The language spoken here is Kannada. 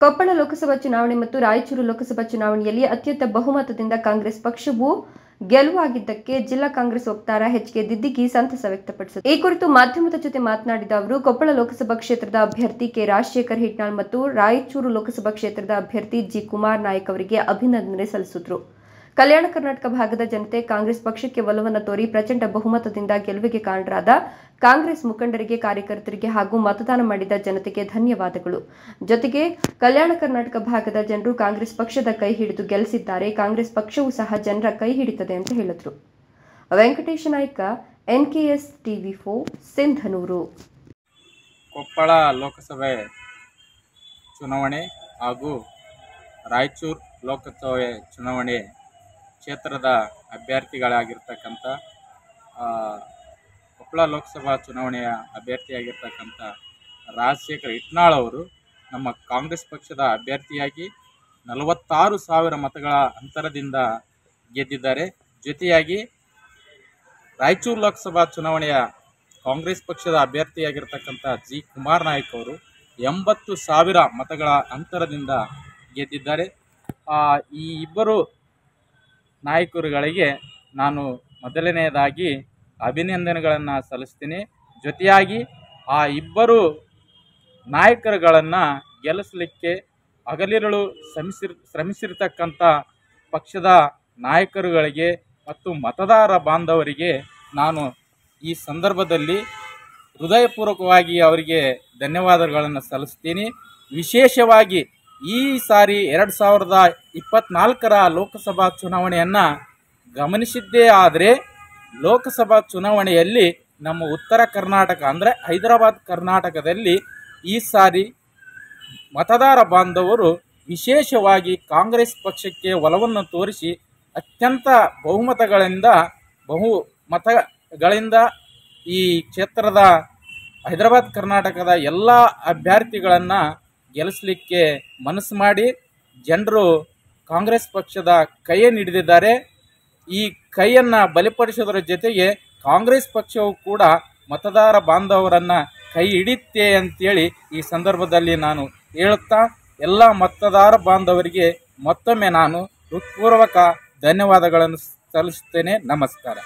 ಕೊಪ್ಪಳ ಲೋಕಸಭಾ ಚುನಾವಣೆ ಮತ್ತು ರಾಯಚೂರು ಲೋಕಸಭಾ ಚುನಾವಣೆಯಲ್ಲಿ ಅತ್ಯಂತ ಬಹುಮತದಿಂದ ಕಾಂಗ್ರೆಸ್ ಪಕ್ಷವು ಗೆಲುವಾಗಿದ್ದಕ್ಕೆ ಜಿಲ್ಲಾ ಕಾಂಗ್ರೆಸ್ ವಕ್ತಾರ ಎಚ್.ಕೆ. ದಿದ್ದಿಗಿ ಸಂತಸ ವ್ಯಕ್ತಪಡಿಸಿದರು. ಈ ಕುರಿತು ಮಾಧ್ಯಮದ ಜೊತೆ ಮಾತನಾಡಿದ ಅವರು, ಕೊಪ್ಪಳ ಲೋಕಸಭಾ ಕ್ಷೇತ್ರದ ಅಭ್ಯರ್ಥಿ ಕೆ. ರಾಜಶೇಖರ್ ಹಿಟ್ನಾಳ್ ಮತ್ತು ರಾಯಚೂರು ಲೋಕಸಭಾ ಕ್ಷೇತ್ರದ ಅಭ್ಯರ್ಥಿ ಜಿ. ಕುಮಾರ್ ನಾಯಕ್ ಅವರಿಗೆ ಅಭಿನಂದನೆ ಸಲ್ಲಿಸಿದರು. ಕಲ್ಯಾಣ ಕರ್ನಾಟಕ ಭಾಗದ ಜನತೆ ಕಾಂಗ್ರೆಸ್ ಪಕ್ಷಕ್ಕೆ ಒಲವನ್ನು ತೋರಿ ಪ್ರಚಂಡ ಬಹುಮತದಿಂದ ಗೆಲುವಿಗೆ ಕಾರಣರಾದ ಕಾಂಗ್ರೆಸ್ ಮುಖಂಡರಿಗೆ, ಕಾರ್ಯಕರ್ತರಿಗೆ ಹಾಗೂ ಮತದಾನ ಮಾಡಿದ ಜನತೆಗೆ ಧನ್ಯವಾದಗಳು. ಜೊತೆಗೆ ಕಲ್ಯಾಣ ಕರ್ನಾಟಕ ಭಾಗದ ಜನರು ಕಾಂಗ್ರೆಸ್ ಪಕ್ಷದ ಕೈ ಹಿಡಿದು ಗೆಲ್ಲಿಸಿದ್ದಾರೆ. ಕಾಂಗ್ರೆಸ್ ಪಕ್ಷವೂ ಸಹ ಜನರ ಕೈ ಹಿಡಿತದೆ ಅಂತ ಹೇಳಿದರು. Venkatesha Naik, NKS TV4, Sindhanur. ಕೊಪ್ಪಳ ಲೋಕಸಭೆ ಚುನಾವಣೆ ಹಾಗೂ ರಾಯಚೂರು ಲೋಕಸಭೆ ಚುನಾವಣೆ ಕ್ಷೇತ್ರದ ಅಭ್ಯರ್ಥಿಗಳಾಗಿರ್ತಕ್ಕಂಥ ಕೊಪ್ಪಳ ಲೋಕಸಭಾ ಚುನಾವಣೆಯ ಅಭ್ಯರ್ಥಿಯಾಗಿರ್ತಕ್ಕಂಥ ರಾಜಶೇಖರ್ ಹಿಟ್ನಾಳ್ ಅವರು ನಮ್ಮ ಕಾಂಗ್ರೆಸ್ ಪಕ್ಷದ ಅಭ್ಯರ್ಥಿಯಾಗಿ 46,000 ಮತಗಳ ಅಂತರದಿಂದ ಗೆದ್ದಿದ್ದಾರೆ. ಜೊತೆಯಾಗಿ ರಾಯಚೂರು ಲೋಕಸಭಾ ಚುನಾವಣೆಯ ಕಾಂಗ್ರೆಸ್ ಪಕ್ಷದ ಅಭ್ಯರ್ಥಿಯಾಗಿರ್ತಕ್ಕಂಥ ಜಿ. ಕುಮಾರ್ ನಾಯಕ್ ಅವರು 80,000 ಮತಗಳ ಅಂತರದಿಂದ ಗೆದ್ದಿದ್ದಾರೆ. ಈ ಇಬ್ಬರು ನಾಯಕರುಗಳಿಗೆ ನಾನು ಮೊದಲನೆಯದಾಗಿ ಅಭಿನಂದನೆಗಳನ್ನು ಸಲ್ಲಿಸ್ತೀನಿ. ಜೊತೆಯಾಗಿ ಆ ಇಬ್ಬರು ನಾಯಕರುಗಳನ್ನು ಗೆಲ್ಲಿಸಲಿಕ್ಕೆ ಹಗಲಿರುಳು ಶ್ರಮಿಸಿರ್ತಕ್ಕಂಥ ಪಕ್ಷದ ನಾಯಕರುಗಳಿಗೆ ಮತ್ತು ಮತದಾರ ಬಾಂಧವರಿಗೆ ನಾನು ಈ ಸಂದರ್ಭದಲ್ಲಿ ಹೃದಯಪೂರ್ವಕವಾಗಿ ಅವರಿಗೆ ಧನ್ಯವಾದಗಳನ್ನು ಸಲ್ಲಿಸ್ತೀನಿ. ವಿಶೇಷವಾಗಿ ಈ ಸಾರಿ 2024ರ ಲೋಕಸಭಾ ಚುನಾವಣೆಯನ್ನು ಗಮನಿಸಿದ್ದೇ ಆದರೆ ಲೋಕಸಭಾ ಚುನಾವಣೆಯಲ್ಲಿ ನಮ್ಮ ಉತ್ತರ ಕರ್ನಾಟಕ ಅಂದರೆ ಹೈದರಾಬಾದ್ ಕರ್ನಾಟಕದಲ್ಲಿ ಈ ಸಾರಿ ಮತದಾರ ಬಾಂಧವರು ವಿಶೇಷವಾಗಿ ಕಾಂಗ್ರೆಸ್ ಪಕ್ಷಕ್ಕೆ ಒಲವನ್ನು ತೋರಿಸಿ ಅತ್ಯಂತ ಬಹುಮತಗಳಿಂದ ಈ ಕ್ಷೇತ್ರದ ಹೈದರಾಬಾದ್ ಕರ್ನಾಟಕದ ಎಲ್ಲ ಅಭ್ಯರ್ಥಿಗಳನ್ನು ಗೆಲ್ಲಿಸಲಿಕ್ಕೆ ಮನಸ್ಸು ಮಾಡಿ ಜನರು ಕಾಂಗ್ರೆಸ್ ಪಕ್ಷದ ಕೈಯನ್ನು ಹಿಡಿದಿದ್ದಾರೆ. ಈ ಕೈಯನ್ನು ಬಲಪಡಿಸೋದ್ರ ಜೊತೆಗೆ ಕಾಂಗ್ರೆಸ್ ಪಕ್ಷವು ಕೂಡ ಮತದಾರ ಬಾಂಧವರನ್ನು ಕೈ ಹಿಡಿಯುತ್ತೆ ಅಂತೇಳಿ ಈ ಸಂದರ್ಭದಲ್ಲಿ ನಾನು ಹೇಳುತ್ತಾ ಎಲ್ಲ ಮತದಾರ ಬಾಂಧವರಿಗೆ ಮತ್ತೊಮ್ಮೆ ನಾನು ಹೃತ್ಪೂರ್ವಕ ಧನ್ಯವಾದಗಳನ್ನು ಸಲ್ಲಿಸುತ್ತೇನೆ. ನಮಸ್ಕಾರ.